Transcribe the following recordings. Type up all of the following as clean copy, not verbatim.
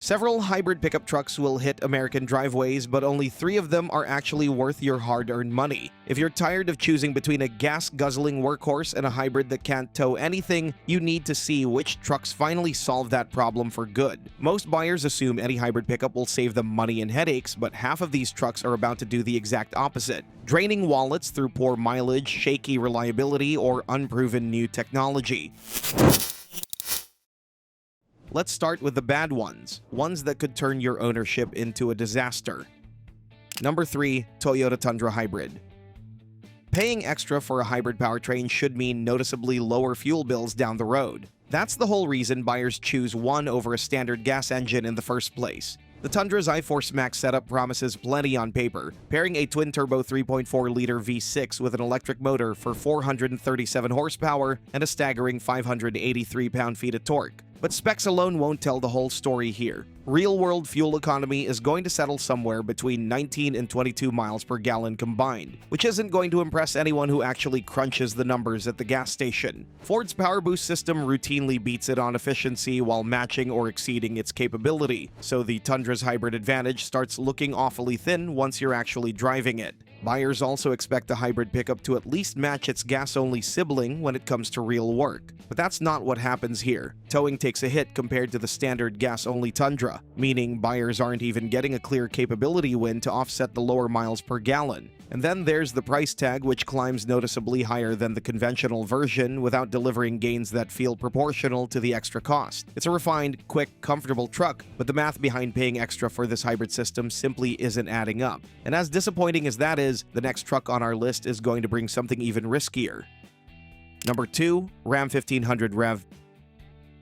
Several hybrid pickup trucks will hit American driveways, but only 3 of them are actually worth your hard-earned money. If you're tired of choosing between a gas-guzzling workhorse and a hybrid that can't tow anything, you need to see which trucks finally solve that problem for good. Most buyers assume any hybrid pickup will save them money and headaches, but half of these trucks are about to do the exact opposite, draining wallets through poor mileage, shaky reliability, or unproven new technology. Let's start with the bad ones that could turn your ownership into a disaster. Number 3. Toyota Tundra Hybrid. Paying extra for a hybrid powertrain should mean noticeably lower fuel bills down the road. That's the whole reason buyers choose one over a standard gas engine in the first place. The Tundra's iForce Max setup promises plenty on paper, pairing a twin-turbo 3.4-liter V6 with an electric motor for 437 horsepower and a staggering 583 pound-feet of torque. But specs alone won't tell the whole story here. Real-world fuel economy is going to settle somewhere between 19 and 22 miles per gallon combined, which isn't going to impress anyone who actually crunches the numbers at the gas station. Ford's Power Boost system routinely beats it on efficiency while matching or exceeding its capability, so the Tundra's hybrid advantage starts looking awfully thin once you're actually driving it. Buyers also expect the hybrid pickup to at least match its gas-only sibling when it comes to real work. But that's not what happens here. Towing takes a hit compared to the standard gas-only Tundra, meaning buyers aren't even getting a clear capability win to offset the lower miles per gallon. And then there's the price tag, which climbs noticeably higher than the conventional version without delivering gains that feel proportional to the extra cost. It's a refined, quick, comfortable truck, but the math behind paying extra for this hybrid system simply isn't adding up. And as disappointing as that is, the next truck on our list is going to bring something even riskier. Number 2. Ram 1500 Rev.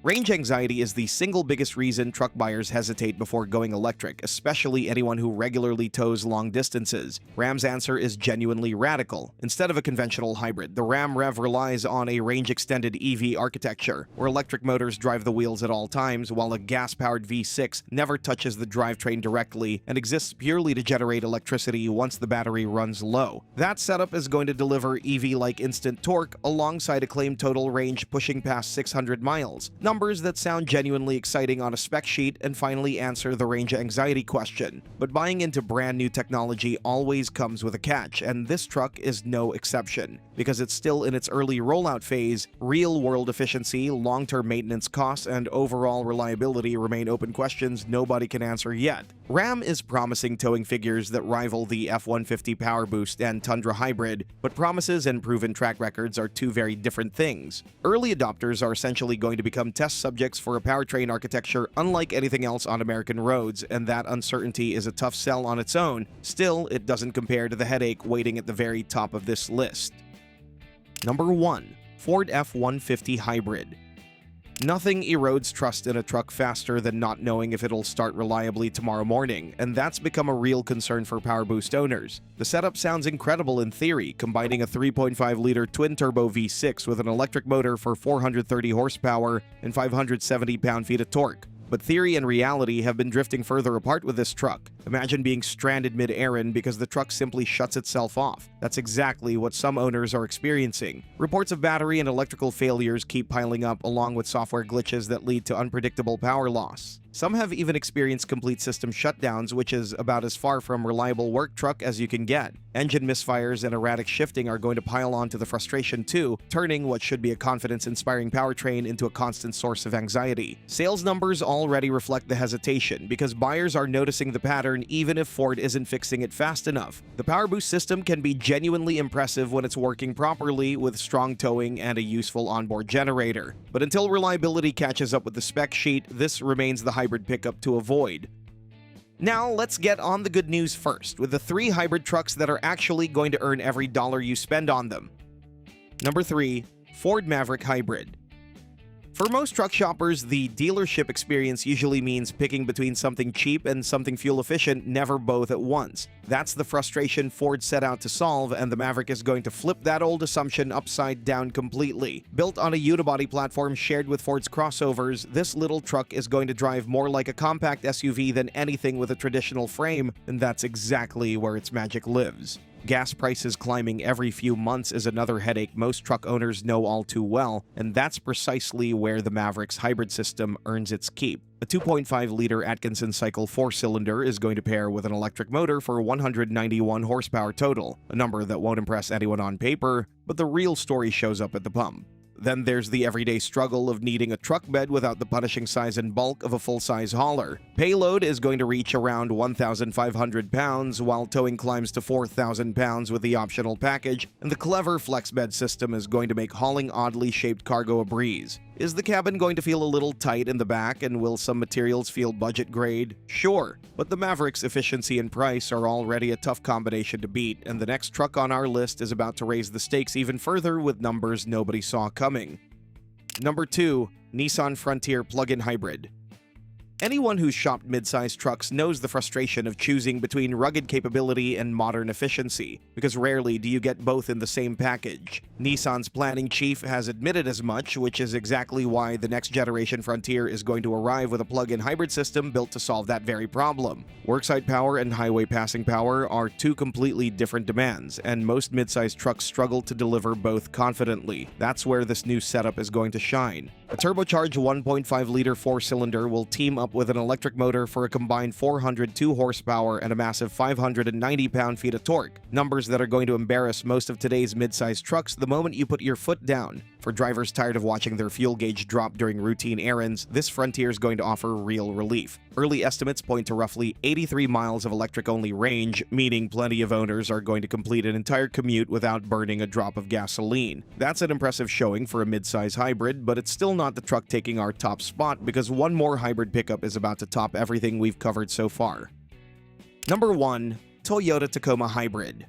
Range anxiety is the single biggest reason truck buyers hesitate before going electric, especially anyone who regularly tows long distances. Ram's answer is genuinely radical. Instead of a conventional hybrid, the Ram Rev relies on a range-extended EV architecture, where electric motors drive the wheels at all times, while a gas-powered V6 never touches the drivetrain directly and exists purely to generate electricity once the battery runs low. That setup is going to deliver EV-like instant torque alongside a claimed total range pushing past 600 miles. Numbers that sound genuinely exciting on a spec sheet and finally answer the range anxiety question. But buying into brand new technology always comes with a catch, and this truck is no exception. Because it's still in its early rollout phase, real-world efficiency, long-term maintenance costs, and overall reliability remain open questions nobody can answer yet. Ram is promising towing figures that rival the F-150 Power Boost and Tundra Hybrid, but promises and proven track records are two very different things. Early adopters are essentially going to become test subjects for a powertrain architecture unlike anything else on American roads, and that uncertainty is a tough sell on its own. Still, it doesn't compare to the headache waiting at the very top of this list. Number 1. Ford F-150 Hybrid. Nothing erodes trust in a truck faster than not knowing if it'll start reliably tomorrow morning, and that's become a real concern for Power Boost owners. The setup sounds incredible in theory, combining a 3.5-liter twin-turbo V6 with an electric motor for 430 horsepower and 570 pound-feet of torque. But theory and reality have been drifting further apart with this truck. Imagine being stranded mid-errand because the truck simply shuts itself off. That's exactly what some owners are experiencing. Reports of battery and electrical failures keep piling up, along with software glitches that lead to unpredictable power loss. Some have even experienced complete system shutdowns, which is about as far from reliable work truck as you can get. Engine misfires and erratic shifting are going to pile on to the frustration too, turning what should be a confidence-inspiring powertrain into a constant source of anxiety. Sales numbers already reflect the hesitation, because buyers are noticing the pattern even if Ford isn't fixing it fast enough. The Power Boost system can be genuinely impressive when it's working properly with strong towing and a useful onboard generator. But until reliability catches up with the spec sheet, this remains the hybrid pickup to avoid. Now, let's get on the good news first, with the 3 hybrid trucks that are actually going to earn every dollar you spend on them. Number 3. Ford Maverick Hybrid. For most truck shoppers, the dealership experience usually means picking between something cheap and something fuel-efficient, never both at once. That's the frustration Ford set out to solve, and the Maverick is going to flip that old assumption upside down completely. Built on a unibody platform shared with Ford's crossovers, this little truck is going to drive more like a compact SUV than anything with a traditional frame, and that's exactly where its magic lives. Gas prices climbing every few months is another headache most truck owners know all too well, and that's precisely where the Maverick's hybrid system earns its keep. A 2.5-liter Atkinson cycle 4-cylinder is going to pair with an electric motor for 191 horsepower total, a number that won't impress anyone on paper, but the real story shows up at the pump. Then there's the everyday struggle of needing a truck bed without the punishing size and bulk of a full-size hauler. Payload is going to reach around 1,500 pounds, while towing climbs to 4,000 pounds with the optional package, and the clever flex bed system is going to make hauling oddly shaped cargo a breeze. Is the cabin going to feel a little tight in the back, and will some materials feel budget grade? Sure, but the Maverick's efficiency and price are already a tough combination to beat, and the next truck on our list is about to raise the stakes even further with numbers nobody saw coming. Number 2. Nissan Frontier Plug-in Hybrid. Anyone who's shopped mid-sized trucks knows the frustration of choosing between rugged capability and modern efficiency, because rarely do you get both in the same package. Nissan's planning chief has admitted as much, which is exactly why the next generation Frontier is going to arrive with a plug-in hybrid system built to solve that very problem. Worksite power and highway passing power are two completely different demands, and most mid-sized trucks struggle to deliver both confidently. That's where this new setup is going to shine. A turbocharged 1.5-liter 4-cylinder will team up with an electric motor for a combined 402 horsepower and a massive 590 pound-feet of torque, numbers that are going to embarrass most of today's mid-sized trucks the moment you put your foot down. For drivers tired of watching their fuel gauge drop during routine errands, this Frontier is going to offer real relief. Early estimates point to roughly 83 miles of electric-only range, meaning plenty of owners are going to complete an entire commute without burning a drop of gasoline. That's an impressive showing for a mid-size hybrid, but it's still not the truck taking our top spot, because one more hybrid pickup is about to top everything we've covered so far. Number 1. Toyota Tacoma Hybrid.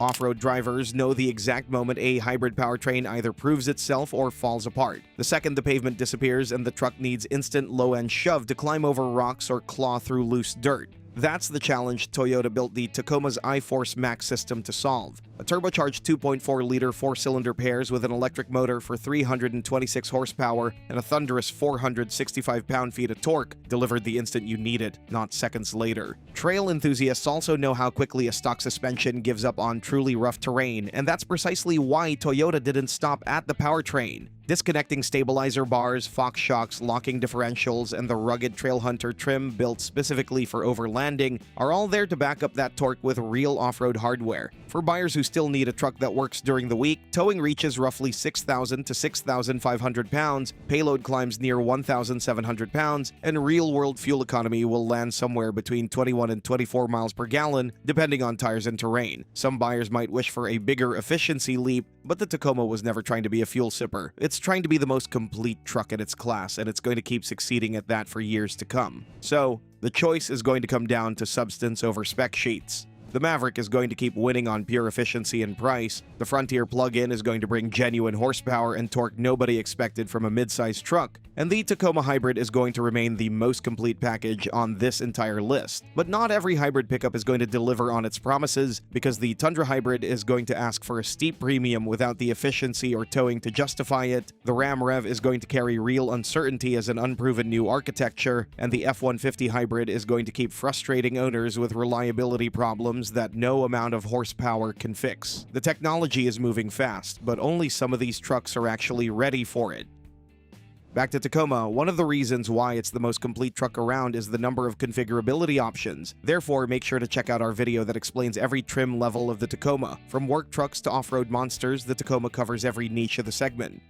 Off-road drivers know the exact moment a hybrid powertrain either proves itself or falls apart. The second the pavement disappears and the truck needs instant low-end shove to climb over rocks or claw through loose dirt. That's the challenge Toyota built the Tacoma's iForce Max system to solve. A turbocharged 2.4-liter 4-cylinder pairs with an electric motor for 326 horsepower and a thunderous 465 pound-feet of torque, delivered the instant you need it, not seconds later. Trail enthusiasts also know how quickly a stock suspension gives up on truly rough terrain, and that's precisely why Toyota didn't stop at the powertrain. Disconnecting stabilizer bars, Fox shocks, locking differentials, and the rugged Trailhunter trim built specifically for overlanding are all there to back up that torque with real off-road hardware. For buyers who still need a truck that works during the week, towing reaches roughly 6,000 to 6,500 pounds, payload climbs near 1,700 pounds, and real-world fuel economy will land somewhere between 21 and 24 miles per gallon, depending on tires and terrain. Some buyers might wish for a bigger efficiency leap, but the Tacoma was never trying to be a fuel sipper. It's trying to be the most complete truck in its class, and it's going to keep succeeding at that for years to come. So, the choice is going to come down to substance over spec sheets. The Maverick is going to keep winning on pure efficiency and price. The Frontier plug-in is going to bring genuine horsepower and torque nobody expected from a mid-sized truck. And the Tacoma Hybrid is going to remain the most complete package on this entire list. But not every hybrid pickup is going to deliver on its promises, because the Tundra Hybrid is going to ask for a steep premium without the efficiency or towing to justify it. The Ram Rev is going to carry real uncertainty as an unproven new architecture, and the F-150 Hybrid is going to keep frustrating owners with reliability problems that no amount of horsepower can fix. The technology is moving fast, but only some of these trucks are actually ready for it. Back to Tacoma, one of the reasons why it's the most complete truck around is the number of configurability options. Therefore, make sure to check out our video that explains every trim level of the Tacoma. From work trucks to off-road monsters, the Tacoma covers every niche of the segment.